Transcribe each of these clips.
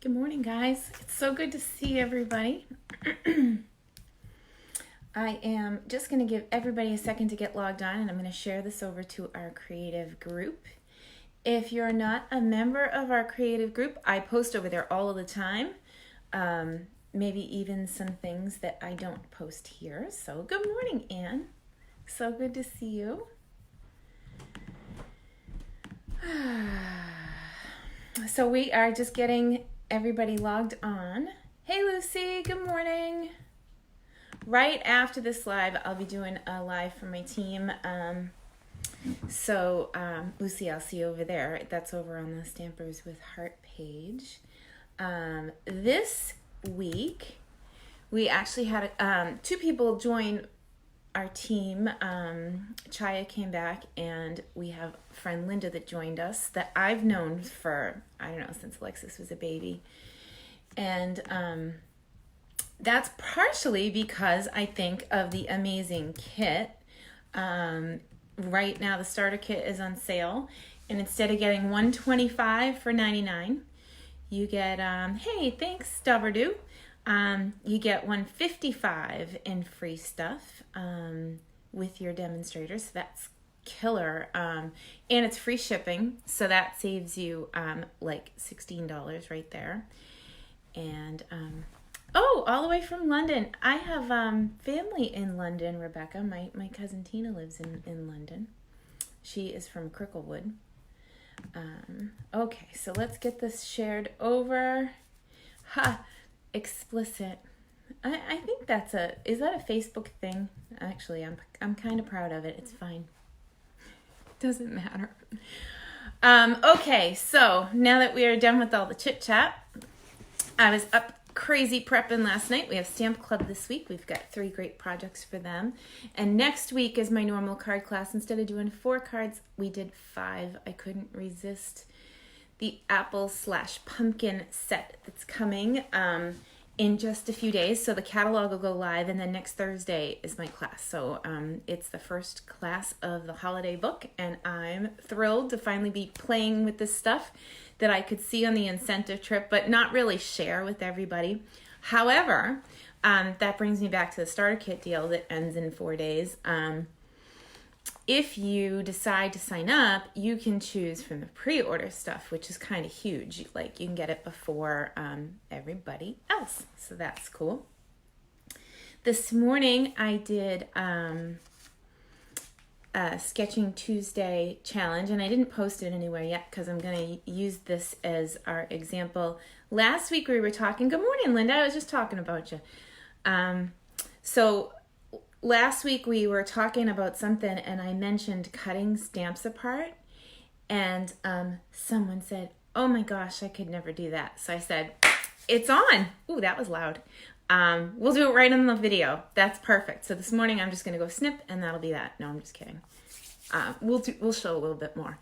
Good morning, guys. It's so good to see everybody. I am just going to give everybody a second to get logged on, and I'm going to share this over to our creative group. If you're not a member of our creative group, I post over there all of the time. Maybe even some things that I don't post here. So good morning, Anne. So good to see you. So we are just getting everybody logged on. Hey, Lucy, good morning. Right after this live, I'll be doing a live for my team. Lucy, I'll see you over there. That's over on the Stampers with Heart page. This week, we actually had two people join our team. Chaya came back, and we have friend Linda that joined us that I've known for, I don't know, since Alexis was a baby. And that's partially because I think of the amazing kit. Right now the starter kit is on sale, and instead of getting $125 for $99, you get, hey, thanks, Stubberdoo. You get $155 in free stuff with your demonstrator, so that's killer. And it's free shipping, so that saves you like $16 right there. And all the way from London. I have family in London, Rebecca. My cousin Tina lives in London. She is from Cricklewood. Okay, so let's get this shared over. Explicit. I think is that a Facebook thing? Actually, I'm kind of proud of it. It's fine. Doesn't matter. Okay, so now that we are done with all the chit chat, I was up crazy prepping last night. We have Stamp Club this week. We've got 3 great projects for them. And next week is my normal card class. Instead of doing 4 cards, we did 5. I couldn't resist the apple/pumpkin set that's coming in just a few days. So the catalog will go live, and then next Thursday is my class. So it's the first class of the holiday book, and I'm thrilled to finally be playing with this stuff that I could see on the incentive trip, but not really share with everybody. However, that brings me back to the starter kit deal that ends in 4 days. If you decide to sign up, you can choose from the pre-order stuff, which is kind of huge. Like, you can get it before everybody else, so that's cool. This morning I did Sketching Tuesday challenge, and I didn't post it anywhere yet because I'm going to use this as our example. Last week we were talking, good morning, Linda, I was just talking about you. Last week we were talking about something, and I mentioned cutting stamps apart, and someone said, oh my gosh, I could never do that. So I said, it's on. Ooh, that was loud. We'll do it right in the video. That's perfect. So this morning I'm just going to go snip, and that'll be that. No, I'm just kidding. We'll show a little bit more.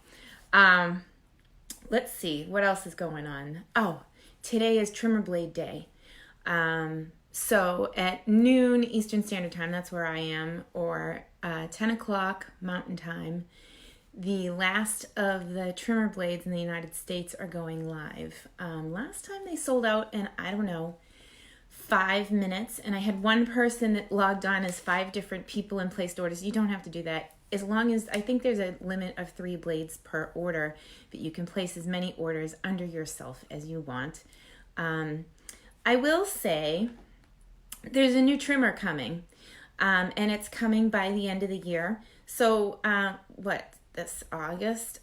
Let's see what else is going on. Oh, today is Trimmer Blade Day. So at noon Eastern Standard Time, that's where I am, or 10 o'clock Mountain Time, the last of the trimmer blades in the United States are going live. Last time they sold out in, I don't know, 5 minutes, and I had one person that logged on as 5 different people and placed orders. You don't have to do that. As long as, I think there's a limit of 3 blades per order, but you can place as many orders under yourself as you want. I will say there's a new trimmer coming, and it's coming by the end of the year. So this August,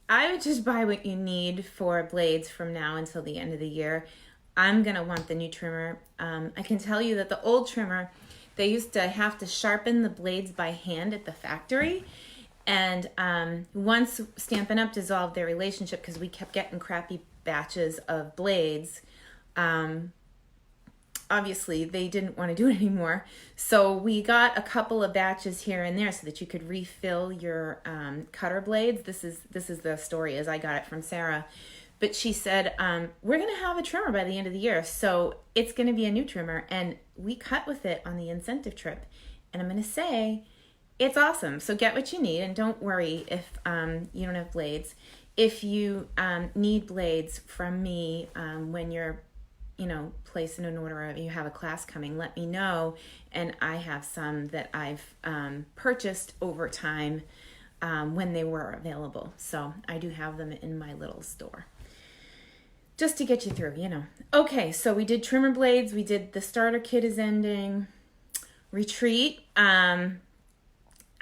I would just buy what you need for blades from now until the end of the year. I'm going to want the new trimmer. I can tell you that the old trimmer, they used to have to sharpen the blades by hand at the factory. And once Stampin' Up! Dissolved their relationship because we kept getting crappy batches of blades, obviously they didn't want to do it anymore. So we got a couple of batches here and there so that you could refill your cutter blades. This is the story as I got it from Sarah. But she said, we're going to have a trimmer by the end of the year. So it's going to be a new trimmer. And we cut with it on the incentive trip. And I'm going to say, it's awesome. So get what you need. And don't worry if you don't have blades. If you need blades from me when you're place in an order, or you have a class coming, let me know. And I have some that I've purchased over time when they were available. So I do have them in my little store. Just to get you through, Okay, so we did trimmer blades. We did the starter kit is ending. Retreat.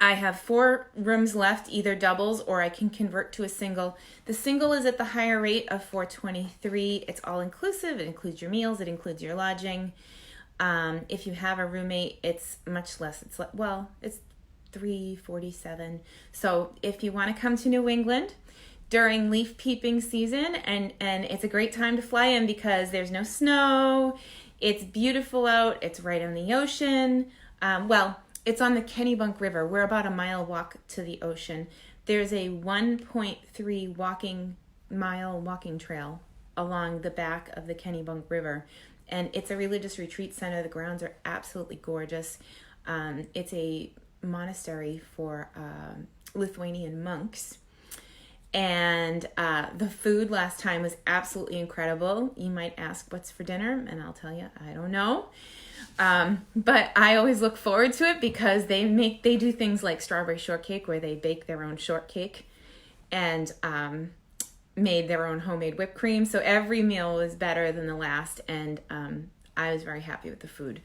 I have 4 rooms left, either doubles or I can convert to a single. The single is at the higher rate of $423. It's all inclusive. It includes your meals. It includes your lodging. If you have a roommate, it's much less. It's $347. So if you want to come to New England during leaf peeping season, and it's a great time to fly in because there's no snow. It's beautiful out. It's right on the ocean. It's on the Kennebunk River. We're about a mile walk to the ocean. There's a 1.3 mile walking trail along the back of the Kennebunk River. And it's a religious retreat center. The grounds are absolutely gorgeous. It's a monastery for Lithuanian monks. And the food last time was absolutely incredible. You might ask what's for dinner, and I'll tell you, I don't know. But I always look forward to it because they do things like strawberry shortcake where they bake their own shortcake and made their own homemade whipped cream. So every meal was better than the last, and I was very happy with the food.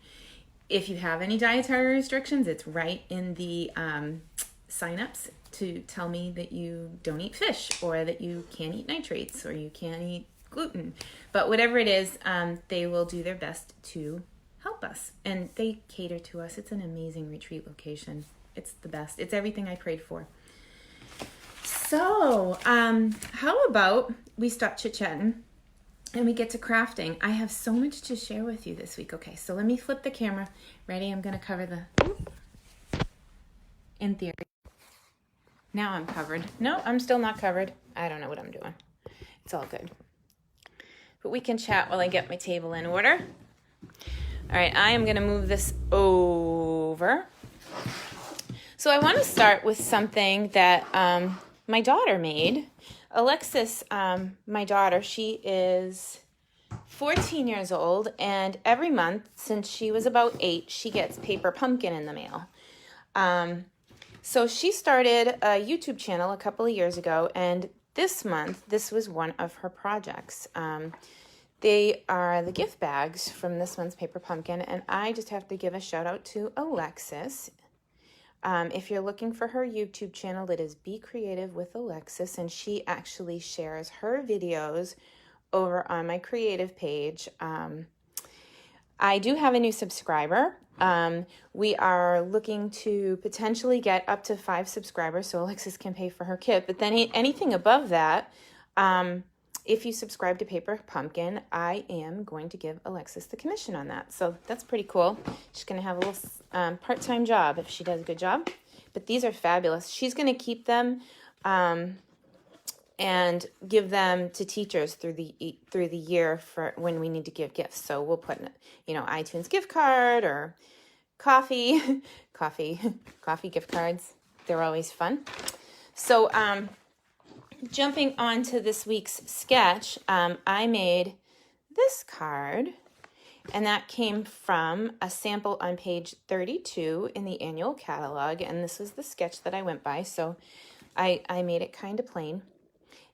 If you have any dietary restrictions, it's right in the sign-ups to tell me that you don't eat fish or that you can't eat nitrates or you can't eat gluten. But whatever it is, they will do their best to help us. And they cater to us. It's an amazing retreat location. It's the best. It's everything I prayed for. So, how about we stop chit-chatting and we get to crafting? I have so much to share with you this week. Okay, so let me flip the camera. Ready? I'm going to cover in theory. Now I'm covered. No, I'm still not covered. I don't know what I'm doing. It's all good. But we can chat while I get my table in order. All right, I am going to move this over. So I want to start with something that my daughter made. Alexis, my daughter, she is 14 years old, and every month since she was about 8, she gets paper pumpkin in the mail. So she started a YouTube channel a couple of years ago, and this month, this was one of her projects. They are the gift bags from this month's Paper Pumpkin, and I just have to give a shout out to Alexis. If you're looking for her YouTube channel, it is Be Creative with Alexis, and she actually shares her videos over on my creative page. I do have a new subscriber. We are looking to potentially get up to 5 subscribers so Alexis can pay for her kit. But then anything above that, if you subscribe to Paper Pumpkin, I am going to give Alexis the commission on that. So that's pretty cool. She's going to have a little part-time job if she does a good job. But these are fabulous. She's going to keep them and give them to teachers through the year for when we need to give gifts. So we'll put iTunes gift card or coffee gift cards. They're always fun. So jumping on to this week's sketch, I made this card, and that came from a sample on page 32 in the annual catalog, and this is the sketch that I went by, so I made it kind of plain.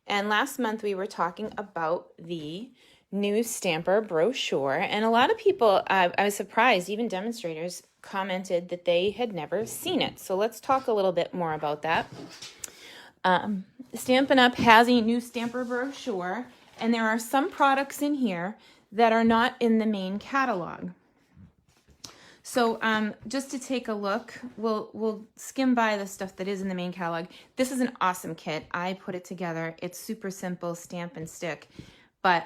And last month we were talking about the new stamper brochure, and a lot of people, I was surprised, even demonstrators commented that they had never seen it. So let's talk a little bit more about that. Stampin' Up! Has a new stamper brochure, and there are some products in here that are not in the main catalog. So just to take a look, we'll skim by the stuff that is in the main catalog. This is an awesome kit. I put it together. It's super simple, stamp and stick. But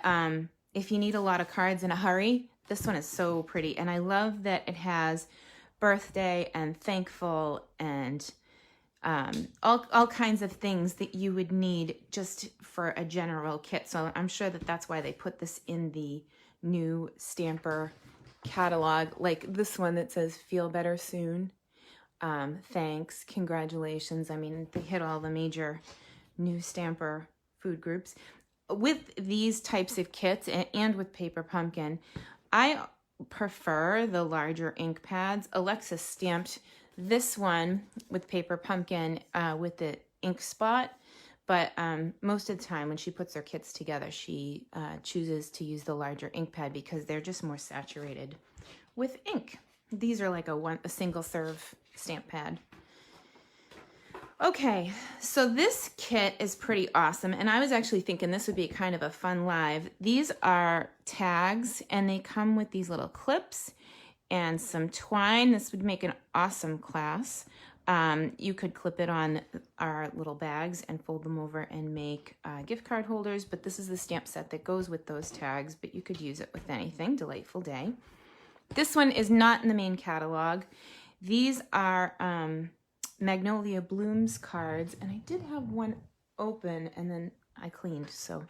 if you need a lot of cards in a hurry, this one is so pretty. And I love that it has birthday and thankful and all kinds of things that you would need just for a general kit. So I'm sure that that's why they put this in the new stamper catalog, like this one that says feel better soon, thanks, congratulations. I mean, they hit all the major new stamper food groups. with these types of kits and with Paper Pumpkin, I prefer the larger ink pads. Alexis stamped this one with Paper Pumpkin with the ink spot, but most of the time when she puts her kits together, she chooses to use the larger ink pad because they're just more saturated with ink. These are like a single serve stamp pad. Okay, so this kit is pretty awesome, and I was actually thinking this would be kind of a fun live. These are tags, and they come with these little clips and some twine. This would make an awesome class. You could clip it on our little bags and fold them over and make gift card holders, but this is the stamp set that goes with those tags, but you could use it with anything. Delightful Day. This one is not in the main catalog. These are Magnolia Blooms cards, and I did have one open and then I cleaned, so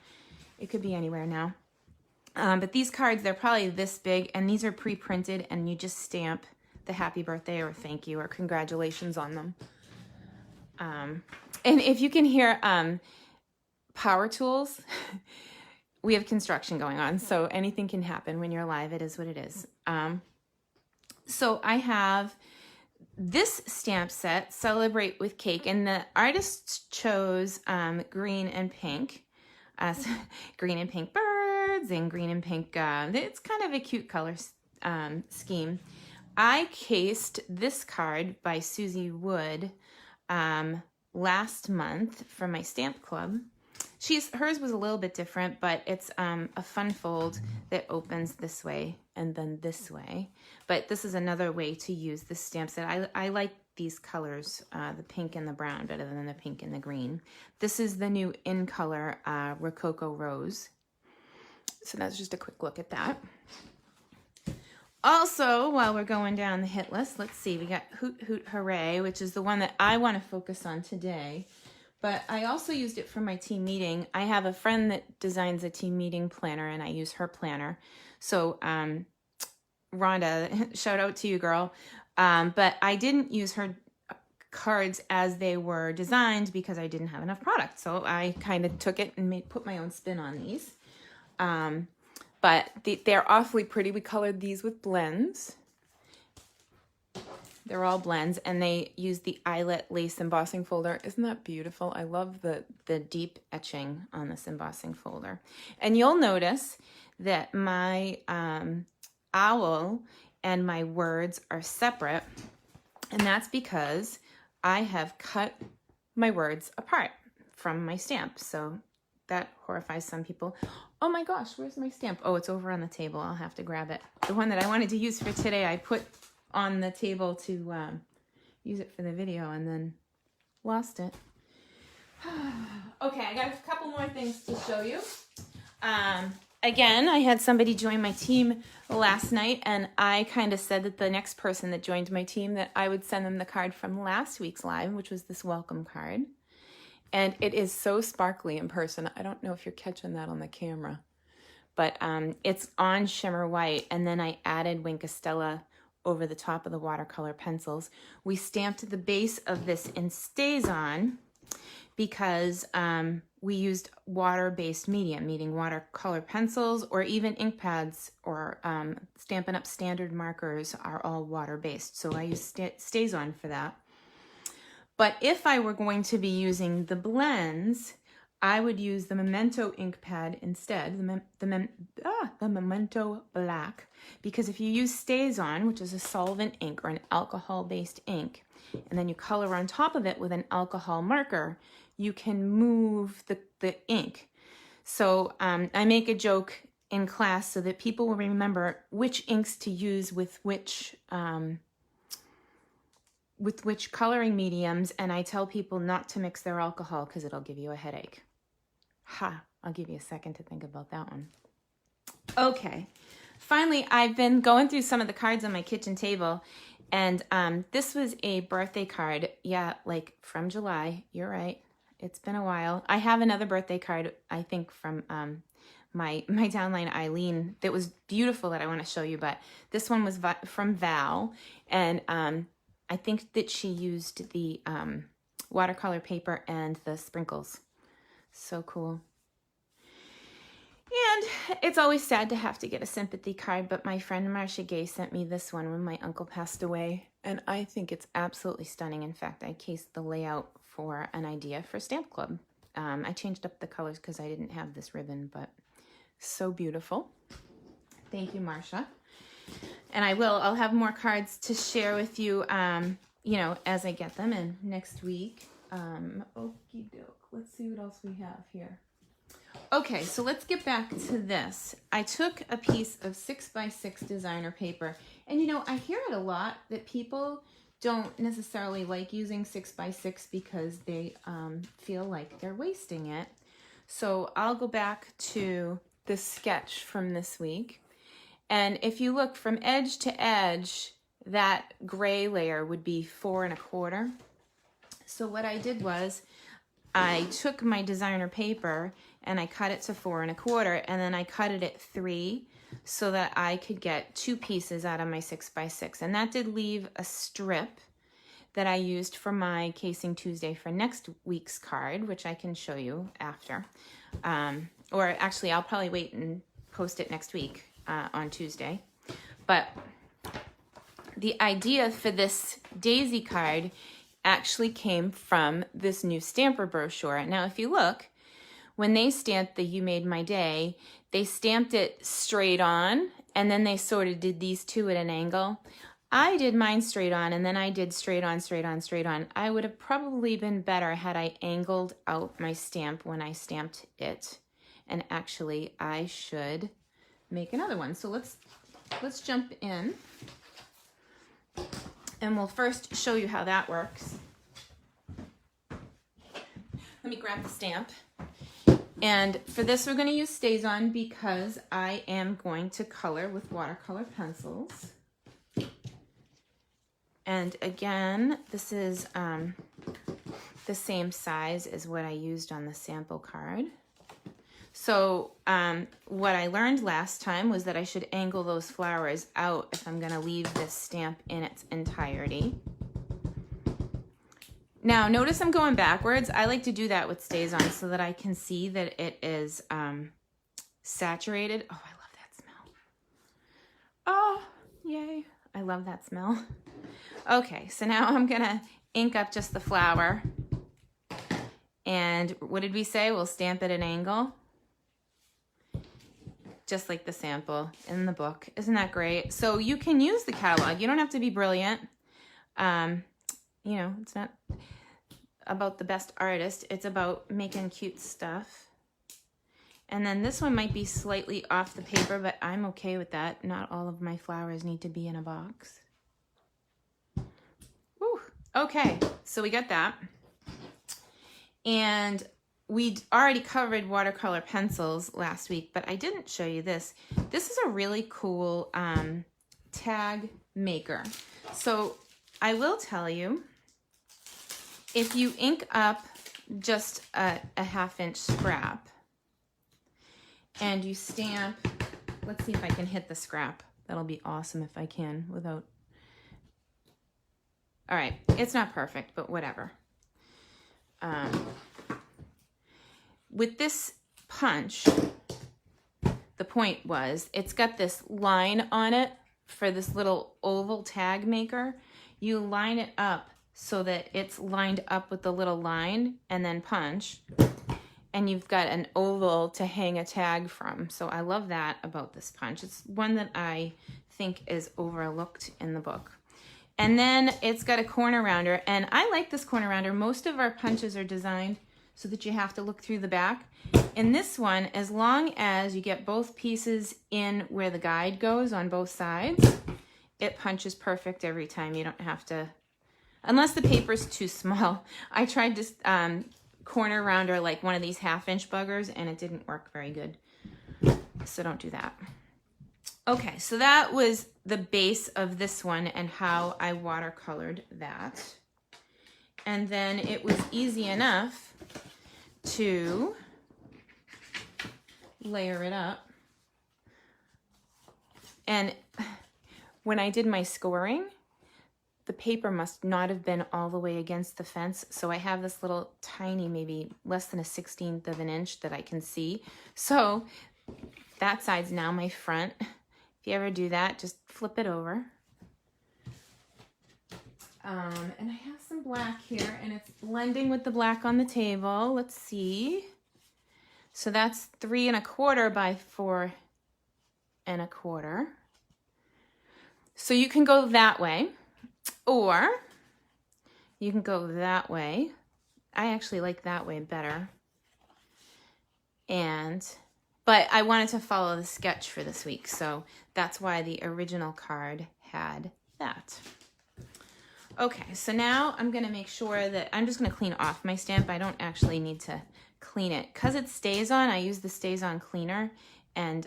it could be anywhere now. But these cards, they're probably this big, and these are pre-printed, and you just stamp the happy birthday or thank you or congratulations on them. And if you can hear power tools, we have construction going on, so anything can happen when you're live. It is what it is. So I have this stamp set, Celebrate with Cake, and the artist chose green and pink. Green and pink birds and green and pink, it's kind of a cute color scheme. I cased this card by Susie Wood last month for my stamp club. Hers was a little bit different, but it's a fun fold that opens this way and then this way. But this is another way to use this stamp set. I like these colors, the pink and the brown, better than the pink and the green. This is the new in color Rococo Rose. So that's just a quick look at that. Also, while we're going down the hit list, let's see, we got Hoot Hoot Hooray, which is the one that I want to focus on today. But I also used it for my team meeting. I have a friend that designs a team meeting planner, and I use her planner. So Rhonda, shout out to you, girl. But I didn't use her cards as they were designed because I didn't have enough product. So I kind of took it and put my own spin on these. But they're awfully pretty. We colored these with blends. They're all blends, and they use the eyelet lace embossing folder. Isn't that beautiful? I love the deep etching on this embossing folder. And you'll notice that my owl and my words are separate, and that's because I have cut my words apart from my stamp. So that horrifies some people. Oh my gosh, where's my stamp? Oh, it's over on the table. I'll have to grab it. The one that I wanted to use for today, I put on the table to use it for the video and then lost it. Okay, I got a couple more things to show you. Again, I had somebody join my team last night, and I kind of said that the next person that joined my team that I would send them the card from last week's live, which was this welcome card. And it is so sparkly in person. I don't know if you're catching that on the camera, but it's on shimmer white, and then I added Wink Estella over the top of the watercolor pencils. We stamped the base of this in StazOn because we used water-based medium, meaning watercolor pencils or even ink pads or Stampin' Up! Standard markers are all water-based. So I used StazOn for that. But if I were going to be using the blends, I would use the Memento ink pad instead, the Memento Black, because if you use StazOn, which is a solvent ink or an alcohol-based ink, and then you color on top of it with an alcohol marker, you can move the ink. So I make a joke in class so that people will remember which inks to use with which coloring mediums, and I tell people not to mix their alcohol because it'll give you a headache. I'll give you a second to think about that one. Okay, finally, I've been going through some of the cards on my kitchen table, and this was a birthday card. Yeah, like from July. You're right. It's been a while. I have another birthday card, I think, from my downline Eileen that was beautiful that I want to show you, but this one was from Val, and I think that she used the watercolor paper and the sprinkles. So cool. And it's always sad to have to get a sympathy card, but my friend Marcia Gay sent me this one when my uncle passed away, and I think it's absolutely stunning. In fact, I cased the layout for an idea for Stamp Club. I changed up the colors because I didn't have this ribbon, but so beautiful. Thank you, Marcia. And I'll have more cards to share with you, you know, as I get them in next week. Okie doke. Let's see what else we have here. Okay, so let's get back to this. I took a piece of 6x6 designer paper, and you know, I hear it a lot that people don't necessarily like using 6x6 because they feel like they're wasting it. So I'll go back to the sketch from this week, and if you look from edge to edge, that gray layer would be 4 1/4. So what I did was I took my designer paper and I cut it to 4 1/4, and then I cut it at 3 so that I could get 2 pieces out of my 6x6. And that did leave a strip that I used for my Casing Tuesday for next week's card, which I can show you after. Or actually, I'll probably wait and post it next week on Tuesday. But the idea for this daisy card actually came from this new stamper brochure. Now, if you look, when they stamped the You Made My Day, they stamped it straight on, and then they sort of did these two at an angle. I did mine straight on, and then I did straight on, straight on, straight on. I would have probably been better had I angled out my stamp when I stamped it. And actually, I should make another one. So let's jump in. And we'll first show you how that works. Let me grab the stamp. And for this, we're going to use StazOn because I am going to color with watercolor pencils. And again, this is the same size as what I used on the sample card. So what I learned last time was that I should angle those flowers out if I'm going to leave this stamp in its entirety. Now, notice I'm going backwards. I like to do that with StazOn so that I can see that it is saturated. Oh, I love that smell. Oh, yay. I love that smell. Okay, so now I'm going to ink up just the flower. And what did we say? We'll stamp at an angle. Just like the sample in the book. Isn't that great? So you can use the catalog. You don't have to be brilliant. You know, it's not about the best artist. It's about making cute stuff. And then this one might be slightly off the paper, but I'm okay with that. Not all of my flowers need to be in a box. Whew. Okay, so we got that. And we already covered watercolor pencils last week, but I didn't show you this. This is a really cool tag maker. So I will tell you, if you ink up just a 1/2 inch scrap and you stamp, let's see if I can hit the scrap. That'll be awesome if I can without, all right, it's not perfect, but whatever. With this punch, the point was, it's got this line on it for this little oval tag maker. You line it up so that it's lined up with the little line and then punch, and you've got an oval to hang a tag from. So I love that about this punch. It's one that I think is overlooked in the book. And then it's got a corner rounder, and I like this corner rounder. Most of our punches are designed so that you have to look through the back. In this one, as long as you get both pieces in where the guide goes on both sides, it punches perfect every time. You don't have to, unless the paper's too small. I tried to corner rounder like one of these 1/2 inch buggers, and it didn't work very good. So don't do that. Okay, so that was the base of this one and how I watercolored that. And then it was easy enough to layer it up. And when I did my scoring, the paper must not have been all the way against the fence. So I have this little tiny, maybe less than a 1/16 of an inch that I can see. So That side's now my front. If you ever do that, just flip it over. And I have some black here, and it's blending with the black on the table. Let's see. So that's 3 1/4 by 4 1/4. So you can go that way, or you can go that way. I actually like that way better. But I wanted to follow the sketch for this week, so that's why the original card had that. Okay, so now I'm gonna make sure that I'm just gonna clean off my stamp. I don't actually need to clean it. Because it stays on, I use the stays on cleaner, and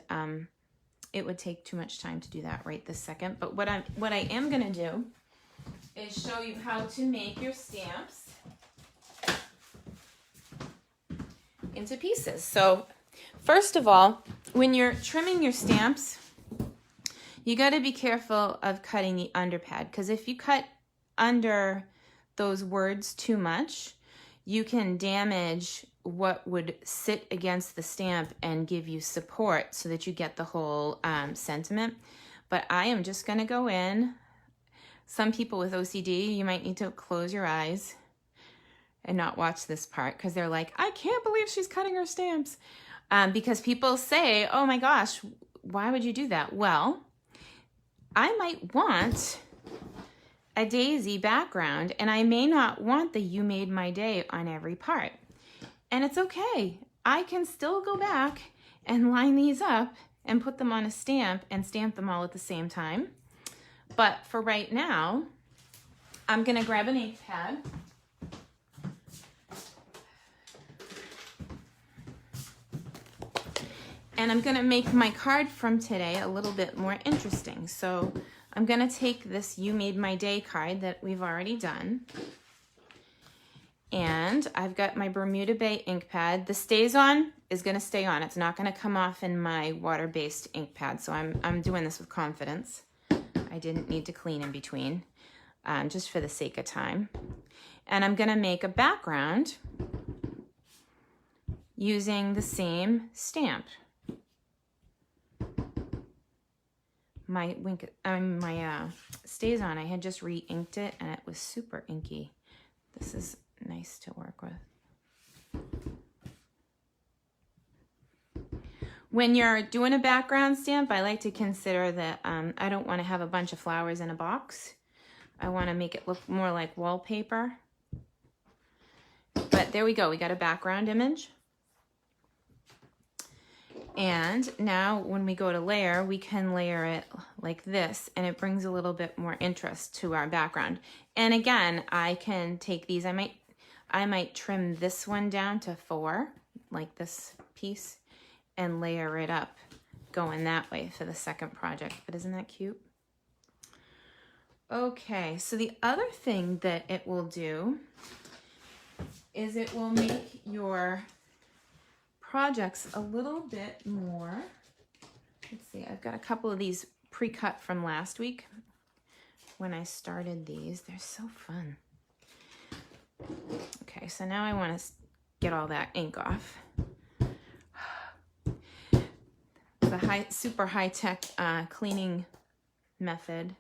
it would take too much time to do that right this second. But what I am gonna do is show you how to make your stamps into pieces. So first of all, when you're trimming your stamps, you got to be careful of cutting the underpad, because if you cut under those words too much, you can damage what would sit against the stamp and give you support so that you get the whole sentiment. But I am just going to go in. Some people with OCD, you might need to close your eyes and not watch this part, because they're like, I can't believe she's cutting her stamps. Because people say, oh my gosh, why would you do that? Well, I might want a daisy background, and I may not want the You Made My Day on every part. And it's okay. I can still go back and line these up and put them on a stamp and stamp them all at the same time. But for right now, I'm gonna grab an ink pad. And I'm gonna make my card from today a little bit more interesting. So I'm gonna take this You Made My Day card that we've already done. And I've got my Bermuda Bay ink pad. The stays on is gonna stay on. It's not gonna come off in my water-based ink pad. So I'm doing this with confidence. I didn't need to clean in between, just for the sake of time. And I'm gonna make a background using the same stamp. My stays on, I had just re-inked it and it was super inky. This is nice to work with. When you're doing a background stamp, I like to consider that I don't want to have a bunch of flowers in a box. I want to make it look more like wallpaper. But there we go, we got a background image. And now when we go to layer, we can layer it like this, and it brings a little bit more interest to our background. And again, I can take these, I might trim this one down to 4, like this piece, and layer it up going that way for the second project. But isn't that cute? Okay, so the other thing that it will do is it will make your projects a little bit more, let's see, I've got a couple of these pre-cut from last week when I started these. They're so fun. Okay, so now I want to get all that ink off. The super high-tech cleaning method.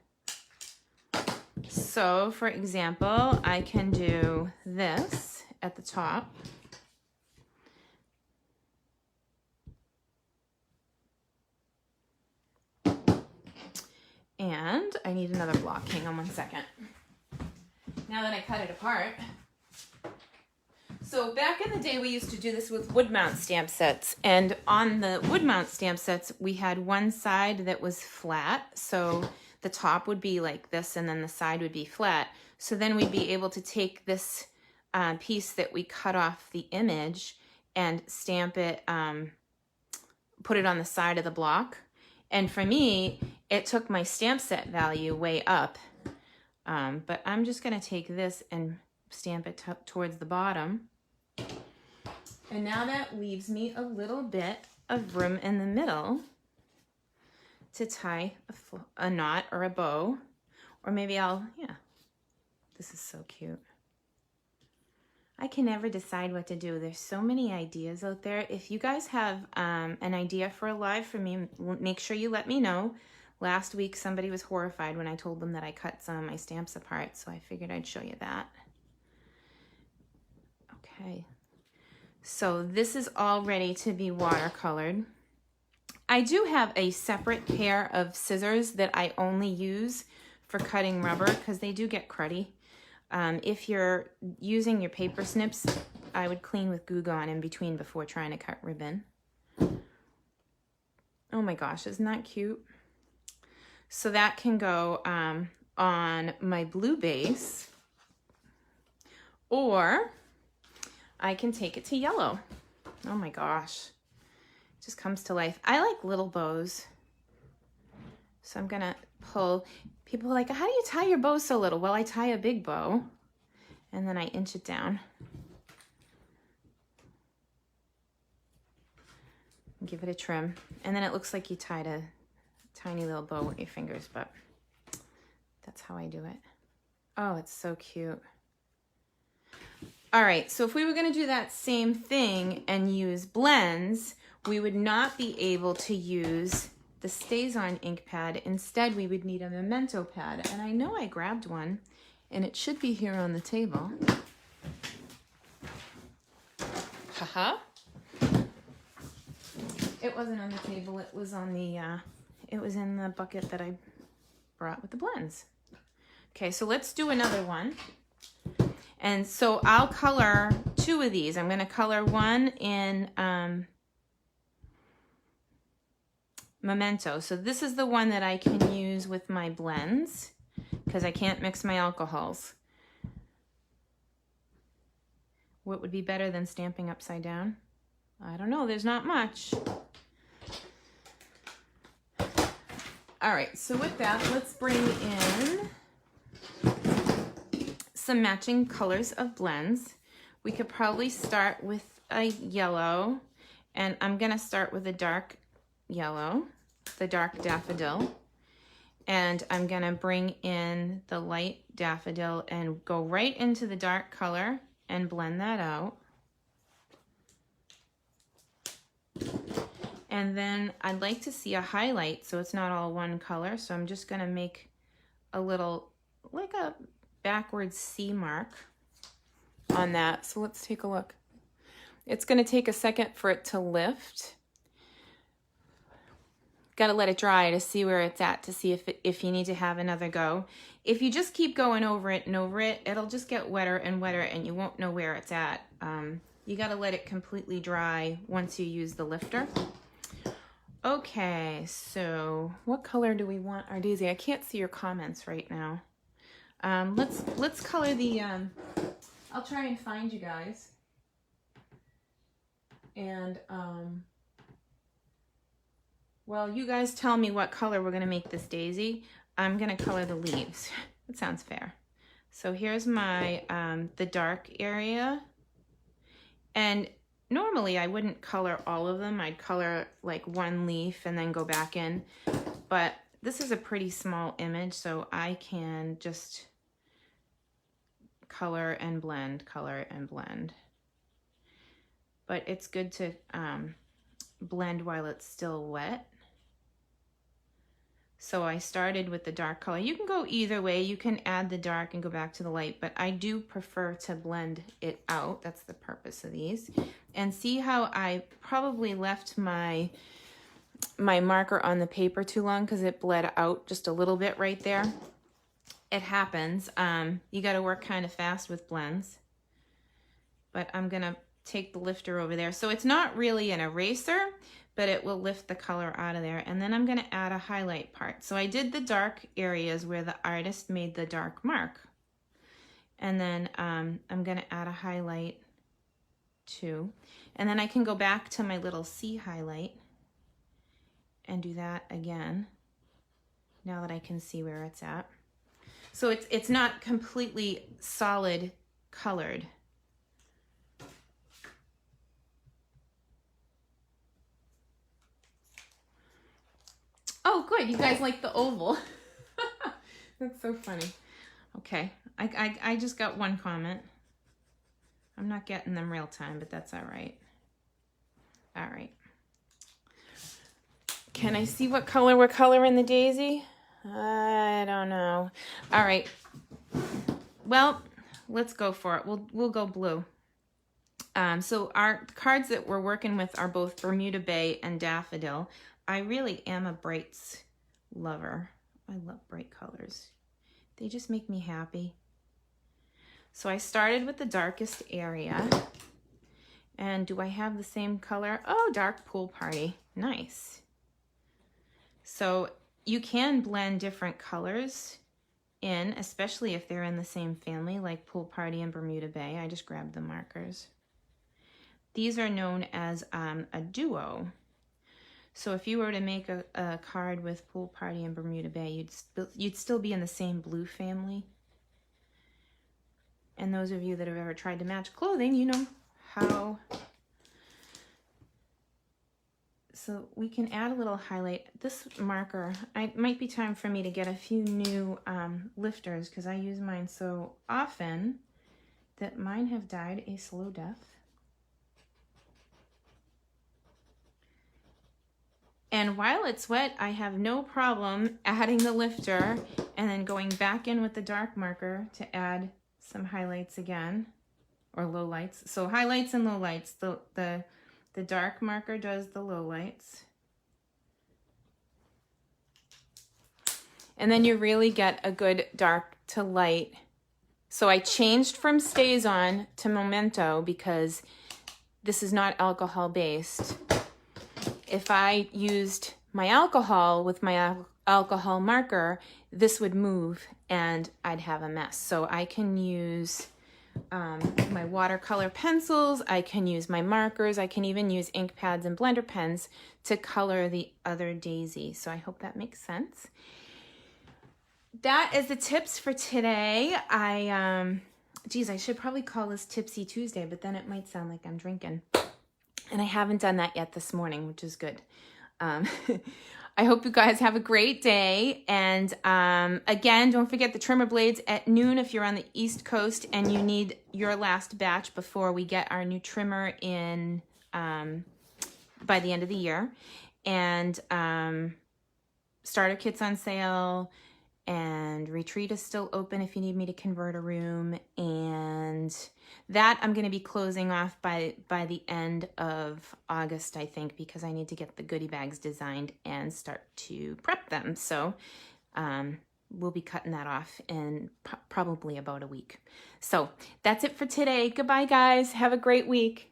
So, for example, I can do this at the top. And I need another block. Hang on one second. Now that I cut it apart. So back in the day, we used to do this with wood mount stamp sets. And on the wood mount stamp sets, we had one side that was flat. So the top would be like this, and then the side would be flat. So then we'd be able to take this piece that we cut off the image and stamp it, put it on the side of the block. And for me, it took my stamp set value way up. But I'm just going to take this and stamp it towards the bottom. And now that leaves me a little bit of room in the middle to tie a knot or a bow. Or maybe yeah, this is so cute. I can never decide what to do. There's so many ideas out there. If you guys have an idea for a live for me, make sure you let me know. Last week, somebody was horrified when I told them that I cut some of my stamps apart, so I figured I'd show you that. Okay, so this is all ready to be watercolored. I do have a separate pair of scissors that I only use for cutting rubber because they do get cruddy. If you're using your paper snips, I would clean with Goo Gone in between before trying to cut ribbon. Oh my gosh, isn't that cute? So that can go on my blue base, or I can take it to yellow. Oh my gosh, it just comes to life. I like little bows. So I'm gonna pull. People are like, how do you tie your bow so little? Well, I tie a big bow and then I inch it down. Give it a trim. And then it looks like you tied a tiny little bow with your fingers, but that's how I do it. Oh, it's so cute. All right, so if we were gonna do that same thing and use blends, we would not be able to use the StazOn ink pad. Instead, we would need a Memento pad. And I know I grabbed one, and it should be here on the table. Haha. It wasn't on the table. It was on the. It was in the bucket that I brought with the blends. Okay, so let's do another one. And so I'll color two of these. I'm going to color one in Memento. So this is the one that I can use with my blends because I can't mix my alcohols. What would be better than stamping upside down? I don't know, there's not much. All right, so with that, let's bring in some matching colors of blends. We could probably start with a yellow, and I'm gonna start with a dark yellow, the dark daffodil, and I'm gonna bring in the light daffodil and go right into the dark color and blend that out. And then I'd like to see a highlight so it's not all one color, so I'm just gonna make a little, like a backwards C mark on that. So let's take a look. It's gonna take a second for it to lift. Got to let it dry to see where it's at, to see if you need to have another go. If you just keep going over it and over it, it'll just get wetter and wetter and you won't know where it's at. You got to let it completely dry once you use the lifter. Okay, so what color do we want our daisy? I can't see your comments right now. Let's color the, I'll try and find you guys. And, well, you guys tell me what color we're gonna make this daisy. I'm gonna color the leaves. That sounds fair. So here's my, the dark area. And normally I wouldn't color all of them. I'd color like one leaf and then go back in. But this is a pretty small image, so I can just color and blend, color and blend. But it's good to blend while it's still wet. So I started with the dark color. You can go either way. You can add the dark and go back to the light, but I do prefer to blend it out. That's the purpose of these. And see how I probably left my marker on the paper too long because it bled out just a little bit right there. It happens. You got to work kind of fast with blends. But I'm going to take the lifter over there. So it's not really an eraser, but it will lift the color out of there. And then I'm going to add a highlight part. So I did the dark areas where the artist made the dark mark. And then I'm going to add a highlight too. And then I can go back to my little C highlight and do that again, now that I can see where it's at. So it's not completely solid colored. Oh, good. You guys like the oval. That's so funny. Okay. I just got one comment. I'm not getting them real time, but that's all right. All right. Can I see what color we're coloring the daisy? I don't know. All right. Well, let's go for it. We'll go blue. So our cards that we're working with are both Bermuda Bay and Daffodil. I really am a brights lover. I love bright colors. They just make me happy. So I started with the darkest area. And do I have the same color? Oh, dark pool party. Nice. So you can blend different colors in, especially if they're in the same family, like pool party and Bermuda Bay. I just grabbed the markers. These are known as a duo. So if you were to make a card with pool party and Bermuda Bay, you'd still be in the same blue family. And those of you that have ever tried to match clothing, you know how. So we can add a little highlight. This marker, it might be time for me to get a few new lifters because I use mine so often that mine have died a slow death. And while it's wet, I have no problem adding the lifter and then going back in with the dark marker to add some highlights again, or lowlights. So highlights and lowlights. The dark marker does the lowlights. And then you really get a good dark to light. So I changed from Stays On to Memento because this is not alcohol based. If I used my alcohol with my alcohol marker, this would move and I'd have a mess. So I can use my watercolor pencils, I can use my markers, I can even use ink pads and blender pens to color the other daisy. So I hope that makes sense. That is the tips for today. Geez, I should probably call this Tipsy Tuesday, but then it might sound like I'm drinking. And I haven't done that yet this morning, which is good. I hope you guys have a great day. And again, don't forget the trimmer blades at noon if you're on the East Coast and you need your last batch before we get our new trimmer in by the end of the year. And starter kits on sale. And retreat is still open if you need me to convert a room. And that I'm going to be closing off by the end of August, I think, because I need to get the goodie bags designed and start to prep them. So we'll be cutting that off in probably about a week. So that's it for today. Goodbye, guys. Have a great week.